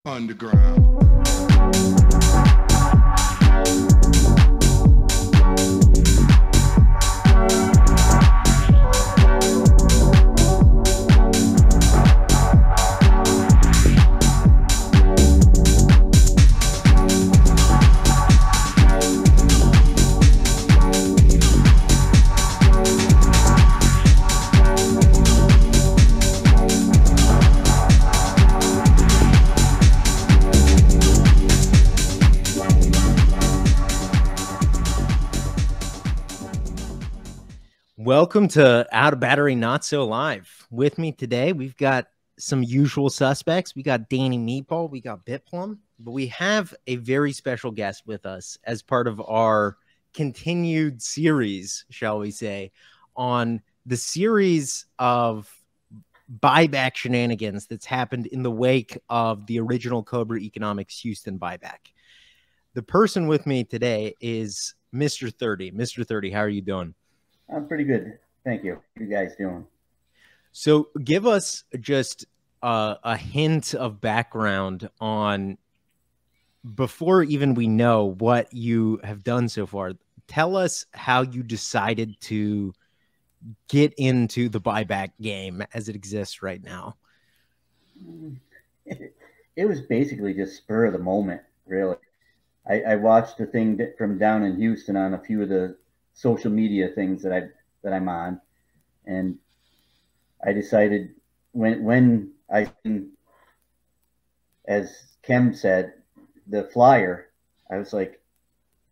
Underground. Welcome to Out of Battery Not So Live. With me today, we've got some usual suspects. We got Danny Meatball, we got Bitplum, but we have a very special guest with us as part of our continued series, shall we say, on the series of buyback shenanigans that's happened in the wake of the original Cobra Economics Houston buyback. The person with me today is Mr. 30. Mr. 30, how are you doing? I'm pretty good. Thank you. How you guys doing? So give us just a hint of background on, before even we know what you have done so far, tell us how you decided to get into the buyback game as it exists right now. It was basically just spur of the moment, really. I watched the thing from down in Houston on a few of the social media things that I'm on, and I decided when I, as Kem said, the flyer, I was like,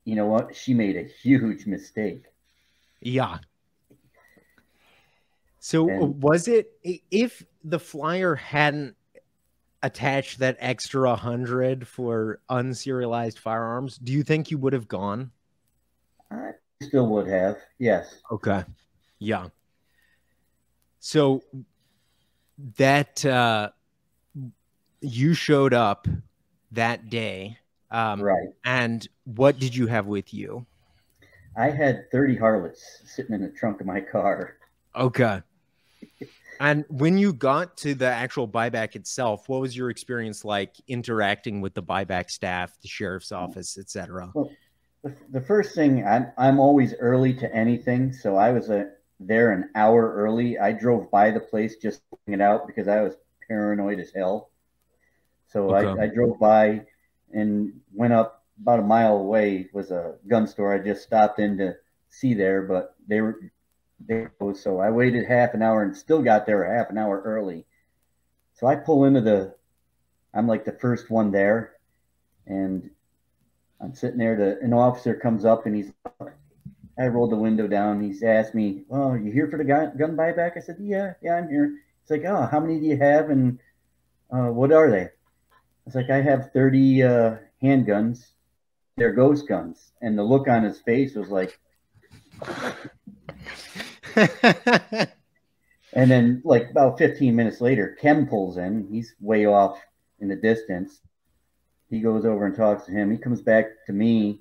you know what, she made a huge mistake. Yeah. So was it, if the flyer hadn't attached that extra 100 for unserialized firearms, do you think you would have gone? I still would have, yes. Okay. Yeah. So that you showed up that day, right? And what did you have with you? I had 30 Harlots sitting in the trunk of my car. Okay. And when you got to the actual buyback itself, what was your experience like interacting with the buyback staff, the sheriff's office, etc.? Well, the first thing, I'm always early to anything, so I was there an hour early. I drove by the place just checking it out because I was paranoid as hell. So Okay. I drove by and went up about a mile away was a gun store I just stopped in to see there, but they were closed. So I waited half an hour and still got there half an hour early. So I pull into I'm like the first one there, and I'm sitting there. An officer comes up and I rolled the window down. He's asked me, "Oh, you here for the gun buyback?" I said, "Yeah, I'm here." He's like, "Oh, how many do you have, and what are they?" I was like, "I have 30 handguns. They're ghost guns." And the look on his face was like, and then like about 15 minutes later, Kem pulls in. He's way off in the distance. He goes over and talks to him. He comes back to me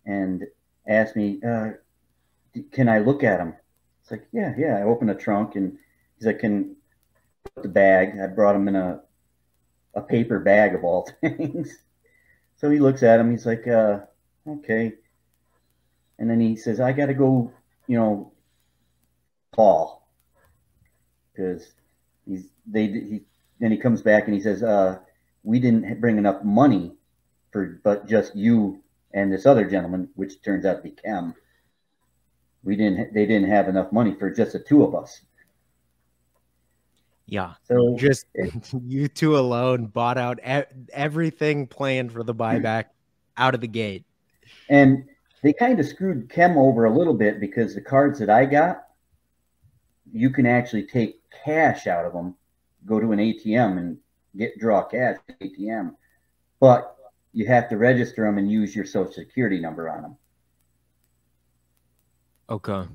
and asks me, "Can I look at him?" It's like, yeah. I open the trunk and he's like, "Can put the bag?" I brought him in a paper bag of all things. So he looks at him. He's like, "Okay." And then he says, "I got to go, call," because then he comes back and he says, "We didn't bring enough money but just you and this other gentleman," which turns out to be Kem. They didn't have enough money for just the two of us. Yeah. So just you two alone bought out everything planned for the buyback out of the gate. And they kind of screwed Kem over a little bit because the cards that I got, you can actually take cash out of them, go to an ATM and draw cash at the ATM, but you have to register them and use your social security number on them. Okay.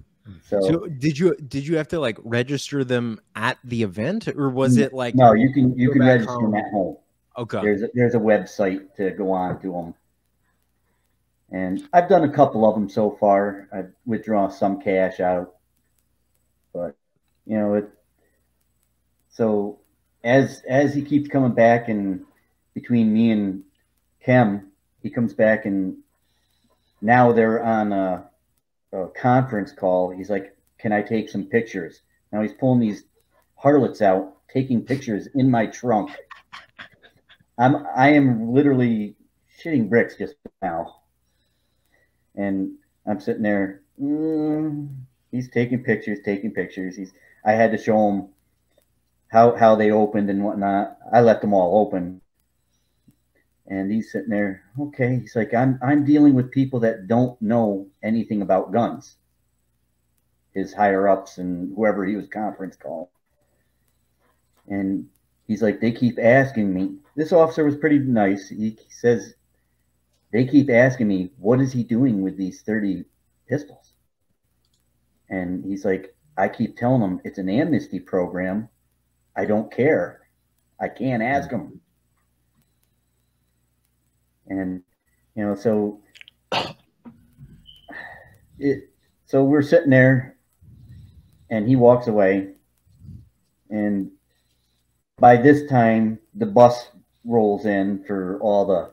So did you have to like register them at the event, or was it like, no, you can register them at home. Okay. There's a website to go on to them. And I've done a couple of them so far. I've withdrawn some cash out, but so as he keeps coming back and between me and Kem, he comes back and now they're on a conference call. He's like, "Can I take some pictures?" Now he's pulling these Harlots out, taking pictures in my trunk. I am literally shitting bricks just now, and I'm sitting there. He's taking pictures. I had to show him how they opened and whatnot. I left them all open. And he's sitting there, okay. He's like, I'm dealing with people that don't know anything about guns. His higher ups and whoever he was conference call. And he's like, they keep asking me. This officer was pretty nice. He says, they keep asking me, what is he doing with these 30 pistols? And he's like, I keep telling him it's an amnesty program. I don't care. I can't ask him. And, you know, so we're sitting there and he walks away. And by this time, the bus rolls in for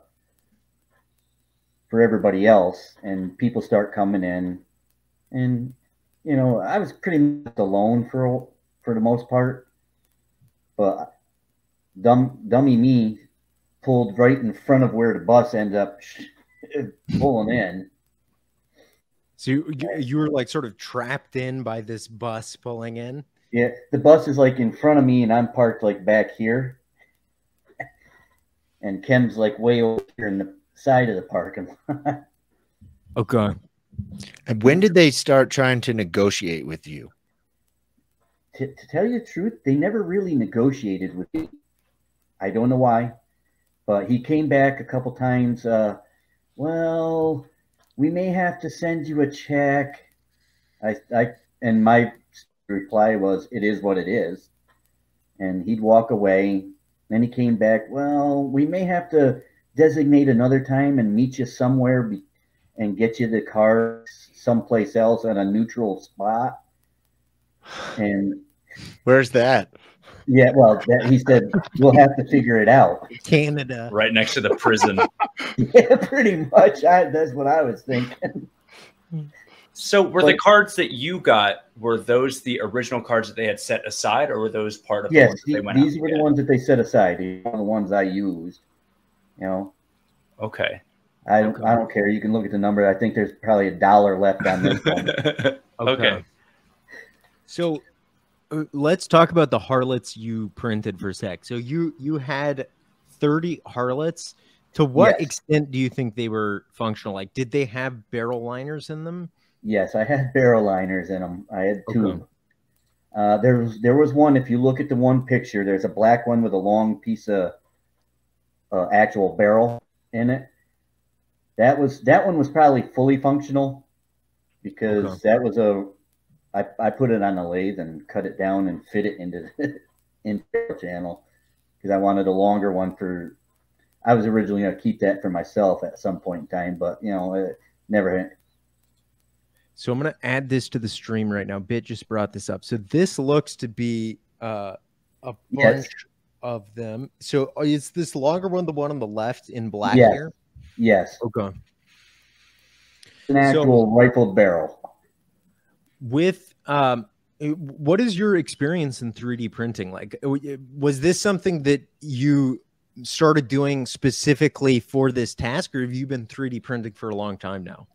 everybody else, and people start coming in. And, you know, I was pretty much alone for the most part, but dummy me pulled right in front of where the bus ended up pulling in. So you were like sort of trapped in by this bus pulling in? Yeah, the bus is like in front of me and I'm parked like back here. And Kem's like way over here in the side of the parking lot. Okay. And when did they start trying to negotiate with you? To tell you the truth, they never really negotiated with me. I don't know why. But he came back a couple times. Well, we may have to send you a check. And my reply was, it is what it is. And he'd walk away. Then he came back. Well, we may have to designate another time and meet you somewhere and get you the car someplace else at a neutral spot. And where's that? Yeah, well, he said, we'll have to figure it out. Canada. Right next to the prison. Yeah, pretty much. That's what I was thinking. So the cards that you got, were those the original cards that they had set aside, or were those part of the ones that they went these were the ones that they set aside. These are the ones I used. You know? Okay. I don't care. You can look at the number. I think there's probably $1 left on this one. Okay. So let's talk about the Harlots you printed for a sec. So you had 30 Harlots. To what extent do you think they were functional? Like, did they have barrel liners in them? Yes, I had barrel liners in them. I had two. There was one. If you look at the one picture, there's a black one with a long piece of actual barrel in it. That one was probably fully functional because that was I put it on a lathe and cut it down and fit it into the channel because I wanted a longer one for. I was originally going to keep that for myself at some point in time, but you know, it never. So I'm going to add this to the stream right now. Bit just brought this up. So this looks to be a bunch of them. So is this longer one the one on the left in black here? Yes. Okay. An actual rifled barrel. With what is your experience in 3D printing? Like, was this something that you started doing specifically for this task, or have you been 3D printing for a long time now?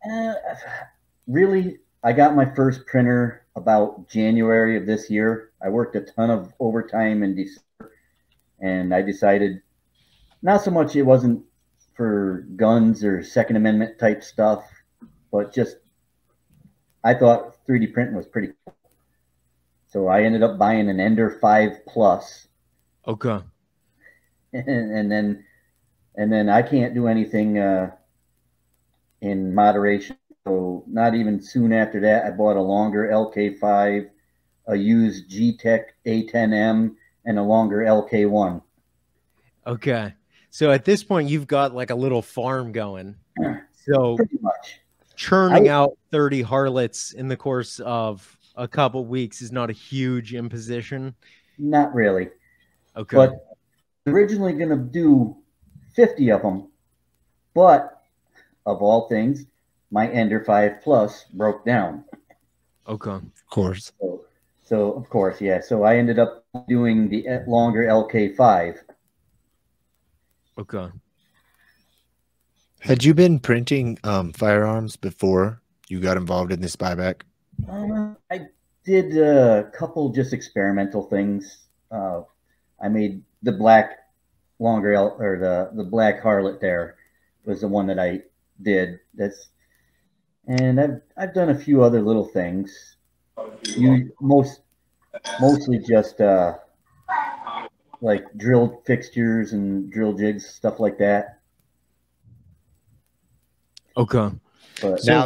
Really, I got my first printer about January of this year. I worked a ton of overtime in December, and I decided not so much it wasn't for guns or Second Amendment type stuff, but just I thought 3D printing was pretty cool. So I ended up buying an Ender 5 Plus. Okay. And then I can't do anything in moderation. So not even soon after that, I bought a longer LK5, a used G-Tech A10M, and a longer LK1. Okay. So at this point, you've got like a little farm going. So pretty much. Churning out 30 Harlots in the course of a couple weeks is not a huge imposition. Not really. Okay. But originally going to do 50 of them. But of all things, my Ender 5 Plus broke down. Okay. Of course. So of course, yeah. So I ended up doing the longer LK5. Okay. Had you been printing firearms before you got involved in this buyback? I did a couple just experimental things. I made the black longer or the black Harlot there was the one that I did. And I've done a few other little things. Mostly just like drill fixtures and drill jigs, stuff like that. Okay. But Now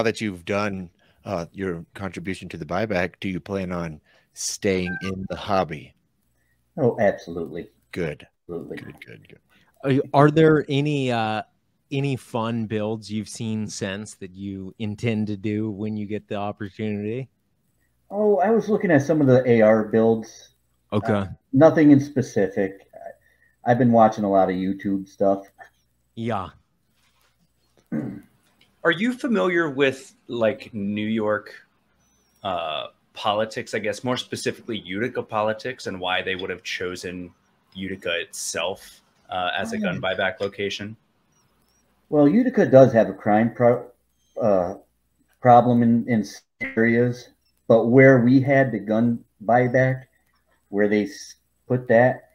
that you've done your contribution to the buyback, do you plan on staying in the hobby? oh, absolutely. Good. Absolutely. Good. Are there any fun builds you've seen since that you intend to do when you get the opportunity? Oh, I was looking at some of the AR builds. Okay. Nothing in specific. I've been watching a lot of YouTube stuff. Yeah. Are you familiar with like New York politics, I guess, more specifically Utica politics, and why they would have chosen Utica itself as a gun buyback location? Well, Utica does have a crime problem in areas, but where we had the gun buyback, where they put that,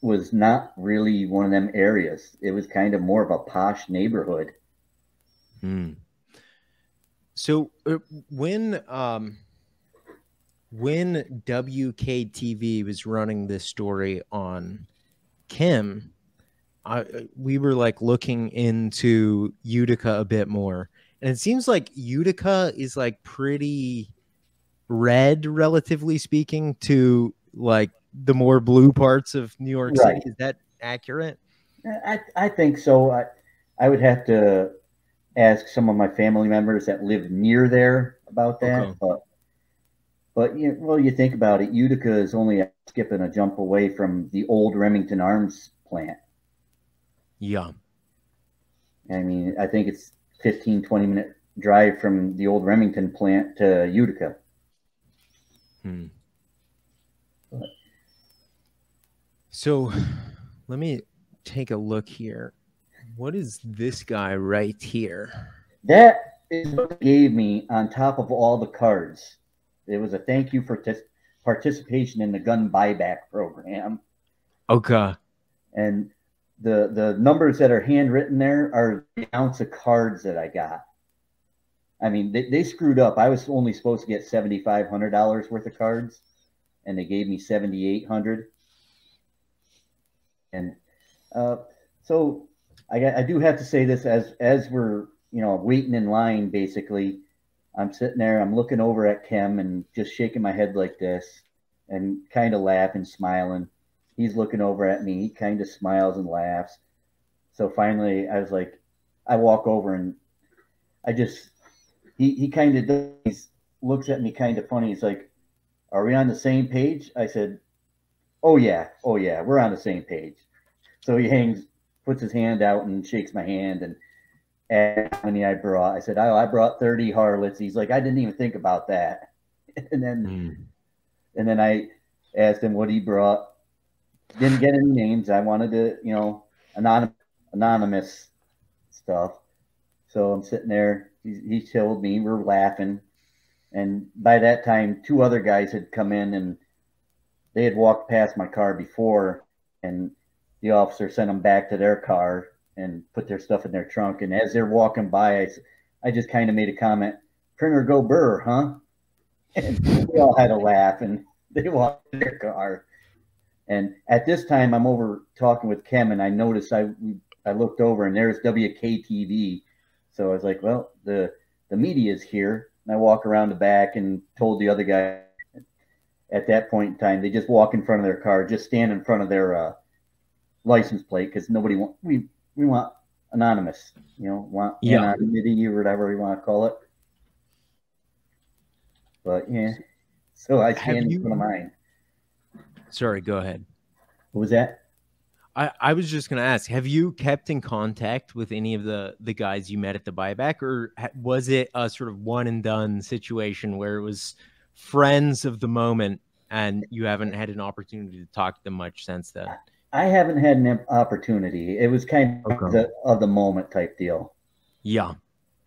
was not really one of them areas. It was kind of more of a posh neighborhood. So when WKTV was running this story on Kim, we were like looking into Utica a bit more, and it seems like Utica is like pretty red, relatively speaking, to like the more blue parts of New York City. Is that accurate? I think so. I would have to ask some of my family members that live near there about that. Okay. But you think about it, Utica is only a skip and a jump away from the old Remington Arms plant. Yeah. I mean, I think it's 15, 20-minute drive from the old Remington plant to Utica. So let me take a look here. What is this guy right here? That is what they gave me on top of all the cards. It was a thank you for participation in the gun buyback program. Okay. And the numbers that are handwritten there are the ounce of cards that I got. I mean, they screwed up. I was only supposed to get $7,500 worth of cards, and they gave me $7,800. And so I do have to say this as we're waiting in line. Basically, I'm sitting there, I'm looking over at Kim and just shaking my head like this, and kind of laughing, smiling. He's looking over at me. He kind of smiles and laughs. So finally, I was like, I walk over and he kind of looks at me kind of funny. He's like, "Are we on the same page?" I said, oh yeah, we're on the same page. So he puts his hand out and shakes my hand and asks how many I brought. I said, I brought 30 Harlots. He's like, I didn't even think about that. And then I asked him what he brought. Didn't get any names. I wanted to, anonymous stuff. So I'm sitting there. He told me, we're laughing. And by that time, two other guys had come in and they had walked past my car before, and the officer sent them back to their car and put their stuff in their trunk. And as they're walking by, I just kind of made a comment, "Printer go burr, huh?" And we all had a laugh, and they walked to their car. And at this time, I'm over talking with Kim, and I noticed I looked over, and there's WKTV. So I was like, well, the media is here. And I walk around the back and told the other guy at that point in time, they just walk in front of their car, just stand in front of their license plate, because we want anonymous, want anonymity or whatever we want to call it. But yeah, so I stand in front of mine. Sorry, go ahead. What was that? I was just going to ask, have you kept in contact with any of the guys you met at the buyback, or was it a sort of one and done situation where it was friends of the moment and you haven't had an opportunity to talk to them much since then? I haven't had an opportunity. It was kind of the moment type deal. Yeah.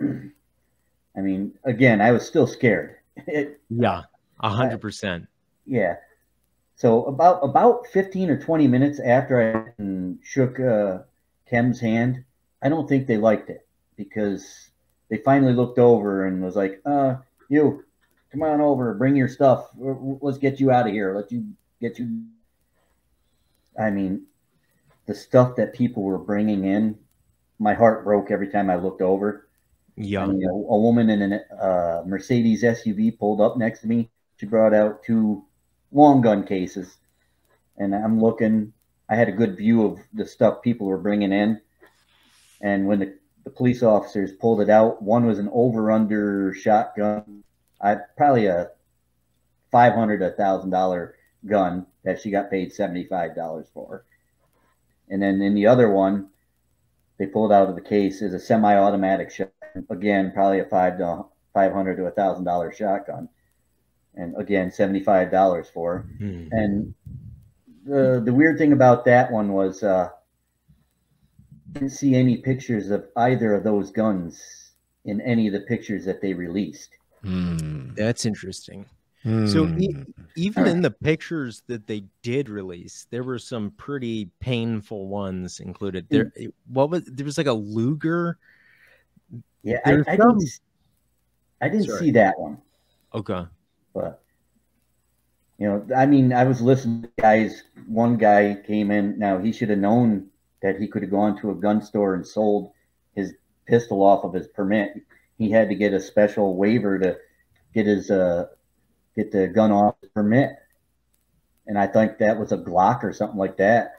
I mean, again, I was still scared. Yeah, 100%. Yeah. So about 15 or 20 minutes after I shook Kem's hand, I don't think they liked it, because they finally looked over and was like, you, come on over, bring your stuff. Let's get you out of here. Let you get you. I mean, the stuff that people were bringing in, my heart broke every time I looked over. Yeah. I mean, a woman in a Mercedes SUV pulled up next to me. She brought out 2 long gun cases, and I'm looking. I had a good view of the stuff people were bringing in, and when the police officers pulled it out, one was an over-under shotgun, probably a $500 to $1,000 gun that she got paid $75 for, and then in the other one, they pulled out of the case is a semi-automatic shotgun, again probably a $500 to $1,000 shotgun. And again, $75 for. Mm-hmm. And the weird thing about that one was I didn't see any pictures of either of those guns in any of the pictures that they released. That's interesting. So even in the pictures that they did release, there were some pretty painful ones included. There was like a Luger. Yeah, I didn't see that one. Okay. But, you know, I mean, I was listening to guys. One guy came in. Now, he should have known that he could have gone to a gun store and sold his pistol off of his permit. He had to get a special waiver to get get the gun off his permit. And I think that was a Glock or something like that.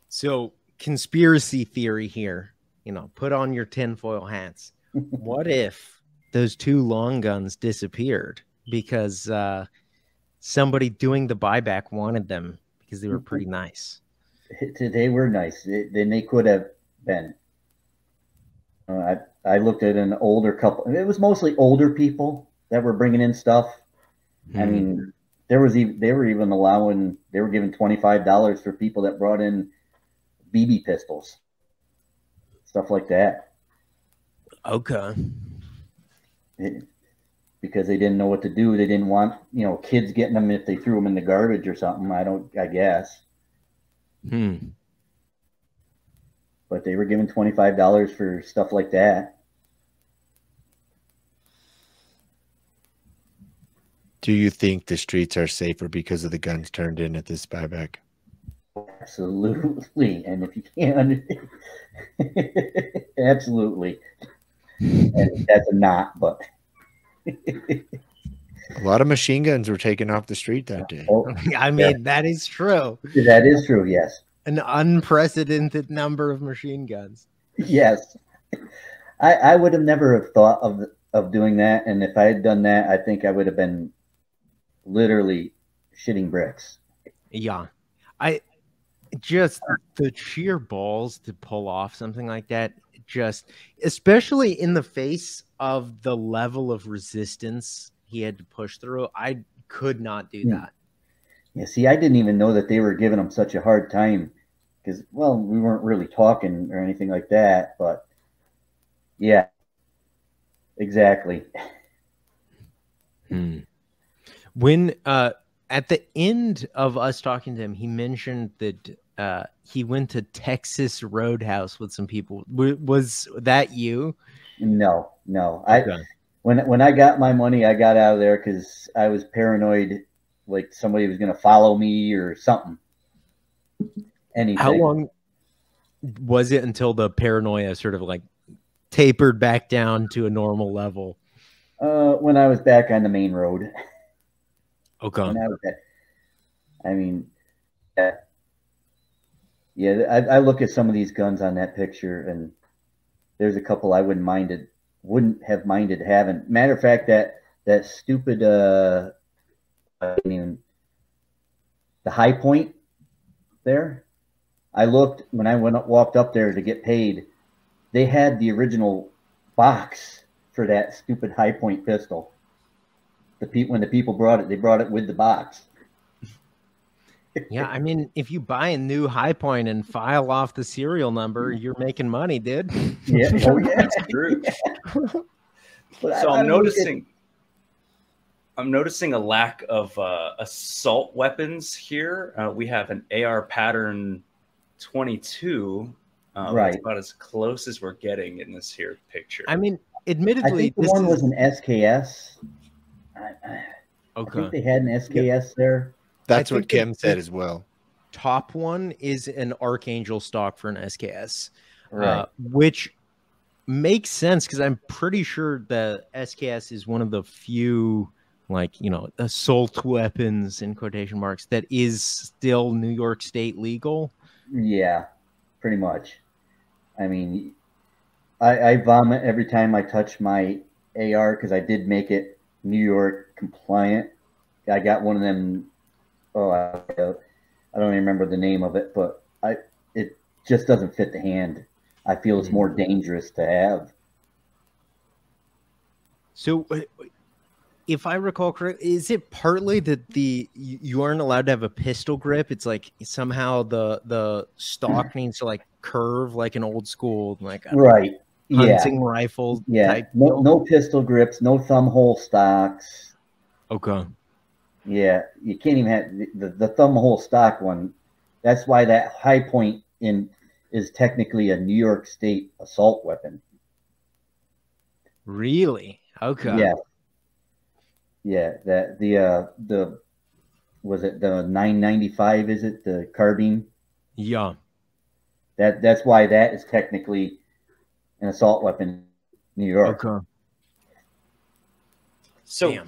So, conspiracy theory here, you know, put on your tinfoil hats. What if those 2 long guns disappeared because somebody doing the buyback wanted them because they were pretty nice? They were nice. Then they could have been. I looked at an older couple. It was mostly older people that were bringing in stuff. I mean, they were even allowing. They were giving $25 for people that brought in BB pistols, stuff like that. Okay. Because they didn't know what to do. They didn't want, you know, kids getting them if they threw them in the garbage or something. I guess. But they were giving $25 for stuff like that. Do you think the streets are safer because of the guns turned in at this buyback? Absolutely. And if you can't, absolutely. And that's a not, but a lot of machine guns were taken off the street that day. I mean, that is true. That is true. Yes. An unprecedented number of machine guns. Yes. I would have never have thought of doing that. And if I had done that, I think I would have been literally shitting bricks. Yeah. Just the sheer balls to pull off something like that, just especially in the face of the level of resistance he had to push through. I could not do that. Yeah, see, I didn't even know that they were giving him such a hard time because, well, we weren't really talking or anything like that. But yeah, exactly. When at the end of us talking to him, he mentioned that he went to Texas Roadhouse with some people. Was that you? No. Okay. When I got my money, I got out of there because I was paranoid, like somebody was going to follow me or something. Anything. How long was it until the paranoia sort of like tapered back down to a normal level? When I was back on the main road. Okay. I mean, yeah, I look at some of these guns on that picture, and there's a couple I wouldn't have minded having. Matter of fact, that stupid, I mean, the High Point, there. I looked when I walked up there to get paid. They had the original box for that stupid high point pistol. When the people brought it, they brought it with the box. Yeah, I mean, if you buy a new high point and file off the serial number, you're making money, dude. Yeah, oh yeah, That's true. But So I I'm don't know, noticing a lack of assault weapons here. We have an AR pattern 22. Right. That's about as close as we're getting in this here picture. I mean, I admittedly, think the one was an SKS. I think they had an SKS there. That's I what think Kim said as well. Top one is an Archangel stock for an SKS, Right. which makes sense because I'm pretty sure the SKS is one of the few, like, you know, assault weapons in quotation marks that is still New York State legal. Yeah, pretty much. I mean, I vomit every time I touch my AR because I did make it New York compliant. I got one of them. Oh, I don't even remember the name of it, but it just doesn't fit the hand. I feel it's more dangerous to have. So, if I recall correctly, is it partly that you aren't allowed to have a pistol grip? It's like somehow the stock needs to like curve like an old school like Right. hunting rifle type. No pistol grips, no thumb hole stocks. Okay. Yeah, you can't even have the thumb hole stock one. That's why that high point is technically a New York State assault weapon. Really? Okay. Yeah. Yeah, that the was it the 995, is it the carbine? Yeah. That's why that is technically an assault weapon in New York. Okay. So Damn.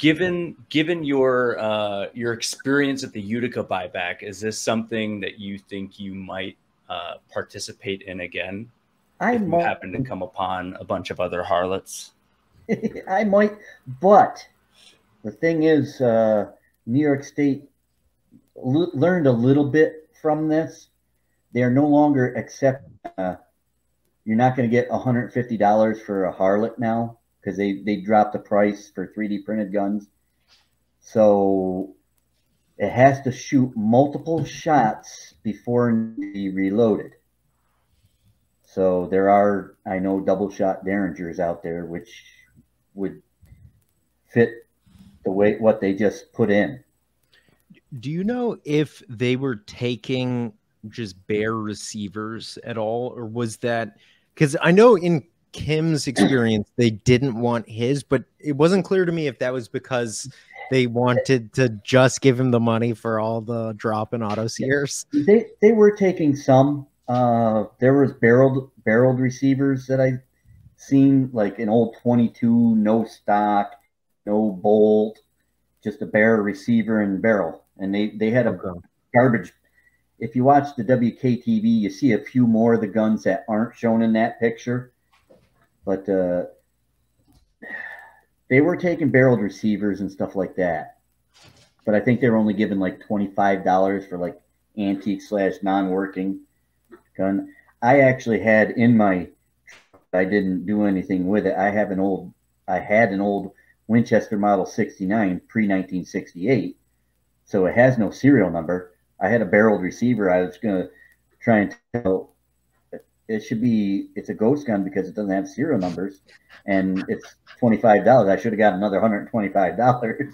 given your experience at the Utica buyback, is this something that you think you might participate in again? If you happen to come upon a bunch of other Harlots? I might, but the thing is, New York State learned a little bit from this. They are no longer accepting. You're not going to get $150 for a Harlot now because they dropped the price for 3D printed guns. So it has to shoot multiple shots before it can be reloaded. So there are, I know, double shot Derringers out there which would fit the way what they just put in. Do you know if they were taking just bare receivers at all, or was that because I know in Kim's experience they didn't want his, but it wasn't clear to me if that was because they wanted to just give him the money for all the drop in auto sears. They were taking some. There was barreled receivers that I seen, like an old 22, no stock, no bolt, just a bare receiver and barrel, and they had a garbage. If you watch the WKTV, you see a few more of the guns that aren't shown in that picture, but they were taking barreled receivers and stuff like that. But I think they were only given like $25 for like antique / non-working gun. I actually had in my, I didn't do anything with it. I had an old Winchester Model 69 pre-1968, so it has no serial number. I had a barreled receiver. I was going to try and tell it's a ghost gun because it doesn't have serial numbers, and it's $25. I should have got another $125,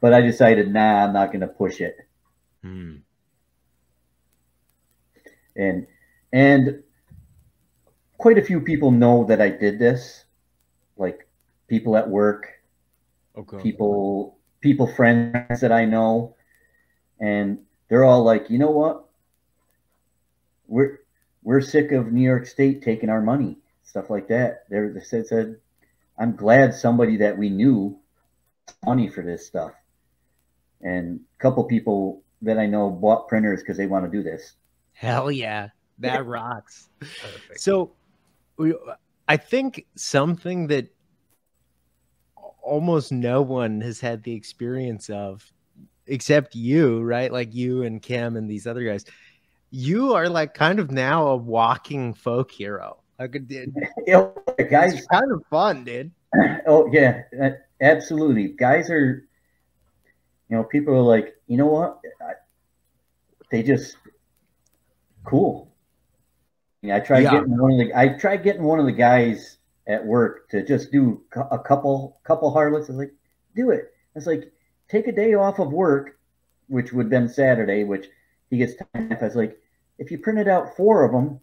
but I decided, nah, I'm not going to push it. And quite a few people know that I did this, like people at work, people friends that I know, and they're all like, you know what? We're sick of New York State taking our money, stuff like that. They said, I'm glad somebody that we knew money for this stuff. And a couple people that I know bought printers because they want to do this. Hell yeah, that rocks. Perfect. So I think something that almost no one has had the experience of except you, right? Like you and Kim and these other guys. You are like kind of now a walking folk hero. Like, guys, it's kind of fun, dude. Oh yeah, absolutely. Guys are, people are like, you know what? They just cool. I tried getting one of the guys at work to just do a couple Harlots. I was like, do it. It's like, take a day off of work, which would have been Saturday, which he gets time off. I was like, if you printed out 4 of them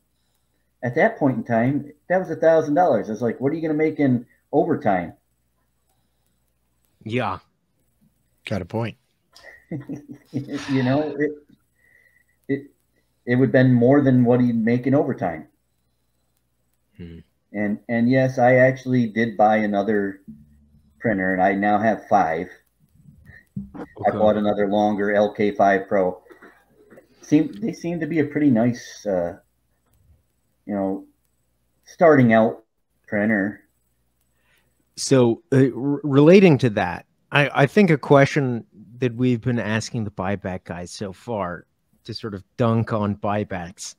at that point in time, that was $1,000. I was like, what are you going to make in overtime? Yeah. Got a point. It would have been more than what he'd make in overtime. And yes, I actually did buy another printer, and I now have 5. Okay. I bought another longer LK5 Pro. They seem to be a pretty nice, starting out printer. So relating to that, I think a question that we've been asking the buyback guys so far to sort of dunk on buybacks.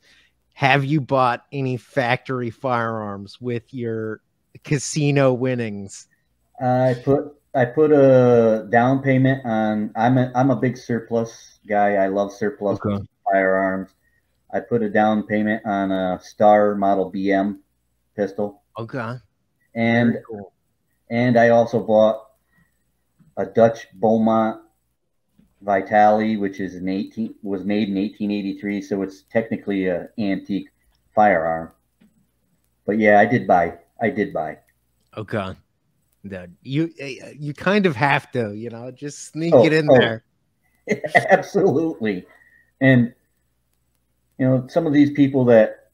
Have you bought any factory firearms with your casino winnings? I put a down payment on. I'm a big surplus guy. I love surplus firearms. I put a down payment on a Star Model BM pistol. Okay. And cool. And I also bought a Dutch Beaumont Vitale, which is was made in 1883, so it's technically an antique firearm. But yeah, I did buy. Okay. That you kind of have to, just sneak it in there. Absolutely. And some of these people that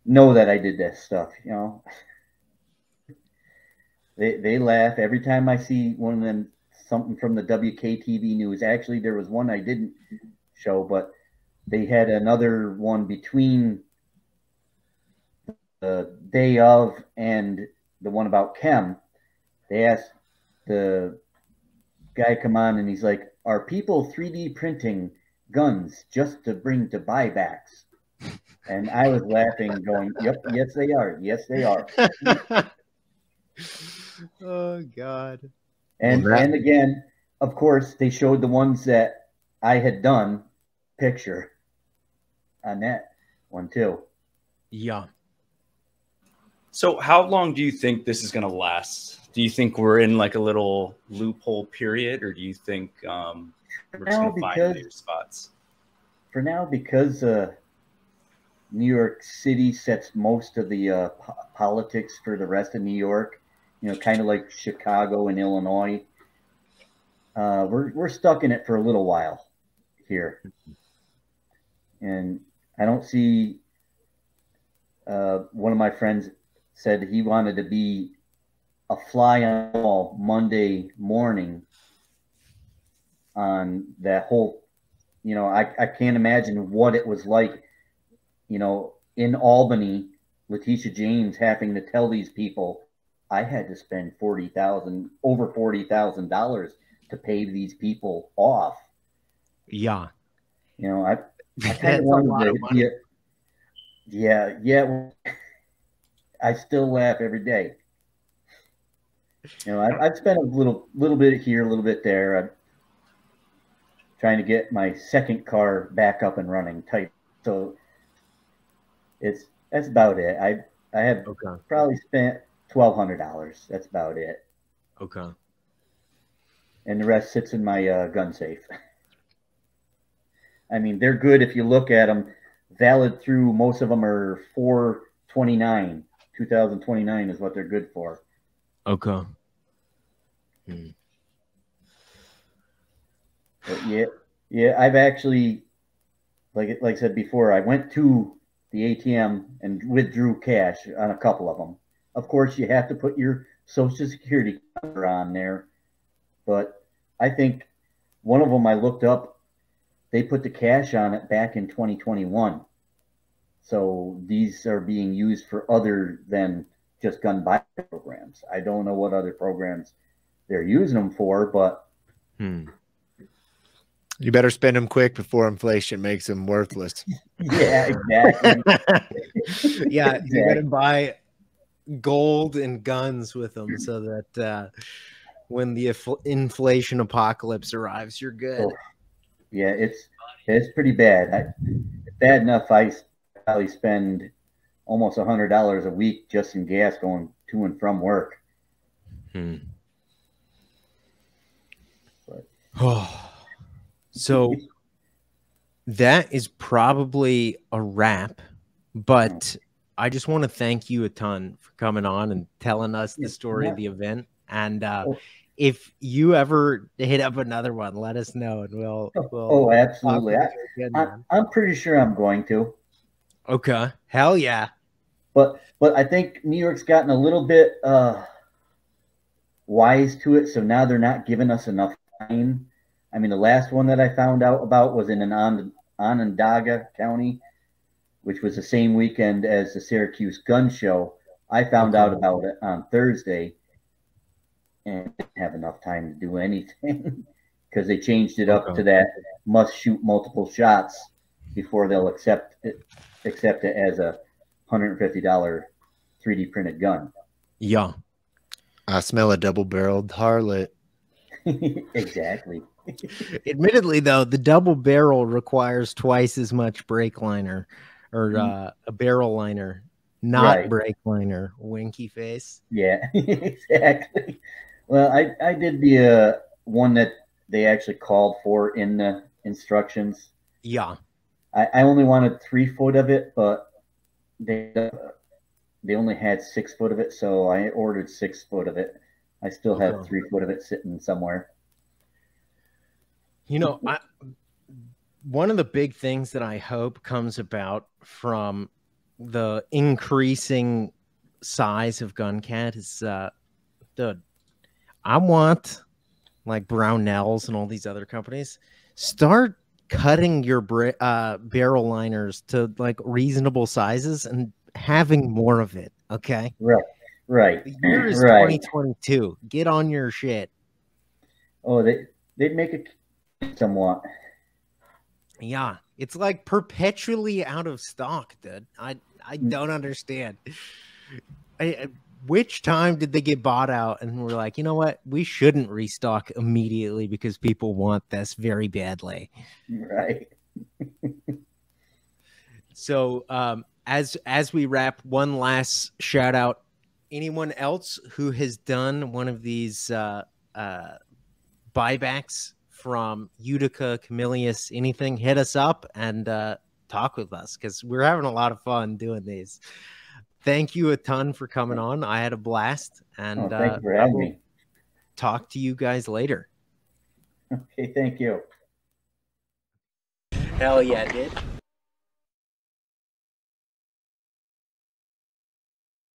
know that I did this stuff, they laugh every time I see one of them, something from the WKTV news. Actually, there was one I didn't show, but they had another one between the day of and the one about chem. They asked the guy come on, and he's like, are people 3D printing guns just to bring to buybacks? And I was laughing, going, yep, yes, they are. Yes, they are. Oh, God. And again, of course, they showed the ones that I had done picture on that one, too. Yeah. So how long do you think this is going to last? Do you think we're in like a little loophole period, or do you think we're just going to find new spots? For now, because New York City sets most of the politics for the rest of New York, kind of like Chicago and Illinois. We're stuck in it for a little while here. And I don't see, one of my friends said he wanted to be a fly on the wall Monday morning on that whole, I can't imagine what it was like, in Albany, Letitia James having to tell these people, I had to spend over $40,000 to pay these people off. Yeah. I kind of wanted to be yeah. I still laugh every day. I've spent a little bit here, a little bit there. I'm trying to get my second car back up and running type. So that's about it. I have probably spent $1,200. That's about it. Okay. And the rest sits in my gun safe. I mean, they're good if you look at them. Valid through, most of them are 4/29. 2029 is what they're good for. Okay. But yeah, I've actually, like I said before, I went to the ATM and withdrew cash on a couple of them. Of course, you have to put your Social Security number on there, but I think one of them I looked up, they put the cash on it back in 2021. So these are being used for other than just gun buy programs. I don't know what other programs they're using them for, but You better spend them quick before inflation makes them worthless. Yeah, exactly. Yeah, Exactly. you gotta buy gold and guns with them so that when the inflation apocalypse arrives, you're good. Oh, yeah, it's pretty bad. It's bad enough I probably spend almost $100 a week just in gas going to and from work. Oh, so that is probably a wrap, but I just want to thank you a ton for coming on and telling us the story of the event. And if you ever hit up another one, let us know, and we'll absolutely. I'm pretty sure I'm going to. Okay, hell yeah. But I think New York's gotten a little bit wise to it, so now they're not giving us enough time. I mean, the last one that I found out about was in an Onondaga County, which was the same weekend as the Syracuse gun show. I found out about it on Thursday and didn't have enough time to do anything because they changed it up to that must shoot multiple shots before they'll accept it as a $150 3D printed gun. Yeah. I smell a double-barreled Harlot. Exactly. Admittedly, though, the double barrel requires twice as much brake liner or a barrel liner, not brake liner. Winky face. Yeah, exactly. Well, I did the one that they actually called for in the instructions. Yeah. I only wanted 3 foot of it, but they only had 6 foot of it, so I ordered 6 foot of it. I still have 3 foot of it sitting somewhere. You know, one of the big things that I hope comes about from the increasing size of GunCat is, I want, like Brownells and all these other companies, start cutting your barrel liners to like reasonable sizes and having more of it. Okay. Right. The year is 2022. Get on your shit. Oh, they'd make it somewhat. Yeah, it's like perpetually out of stock, dude. I don't understand. Which time did they get bought out and we're like, you know what? We shouldn't restock immediately because people want this very badly. Right. So as we wrap, one last shout out. Anyone else who has done one of these buybacks from Utica, Camillus, anything, hit us up and talk with us because we're having a lot of fun doing these. Thank you a ton for coming on. I had a blast, and thank you for having me. Talk to you guys later. Okay, thank you. Hell yeah, dude.